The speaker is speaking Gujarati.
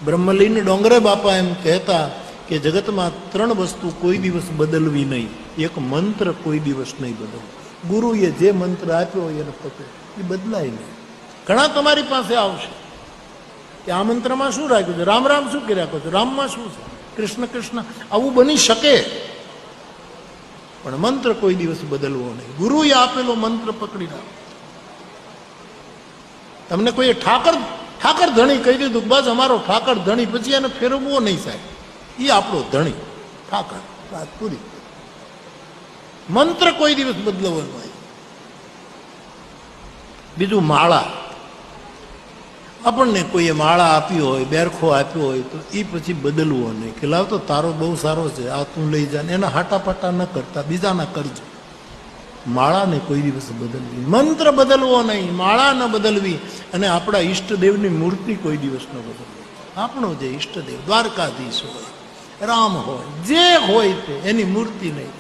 બ્રહ્મલીન ડોંગરે બાપા એમ કહેતા કે જગતમાં 3 વસ્તુ કોઈ દિવસ બદલવી નહીં. એક મંત્ર કોઈ દિવસ નહીં બદલવો. ગુરુએ જે મંત્ર આપ્યો હોય એને પકડો, એ બદલાય નહીં. ઘણા તમારી પાસે આવશે કે આ મંત્રમાં શું રાખ્યું છે, રામ રામ શું કર્યા છો, રામમાં શું છે, કૃષ્ણ કૃષ્ણ, આવું બની શકે, પણ મંત્ર કોઈ દિવસ બદલવો નહીં. ગુરુએ આપેલો મંત્ર પકડી રાખો. તમને કોઈ ઠાકર ધણી કહી દીધું, બસ અમારો ઠાકર ધણી, પછી એને ફેરવવો નહીં સાહેબ, એ આપણો ધણી ઠાકર, વાત પૂરી. મંત્ર કોઈ દિવસ બદલવો નહીં. બીજું માળા, આપણને કોઈએ માળા આપી હોય, બેરખો આપ્યો હોય તો એ પછી બદલવો નહીં કે લાવ તો તારો બહુ સારો છે, આ તું લઈ જા. એના હાટાપાટા ન કરતા બીજાના કરજો. માળાને કોઈ દિવસ બદલવી, મંત્ર બદલવો નહીં, માળા ન બદલવી. અને આપણા ઈષ્ટદેવની મૂર્તિ કોઈ દિવસ ન બદલવી. આપણો જે ઈષ્ટદેવ દ્વારકાધીશ હોય, રામ હોય, જે હોય તે, એની મૂર્તિ નહીં.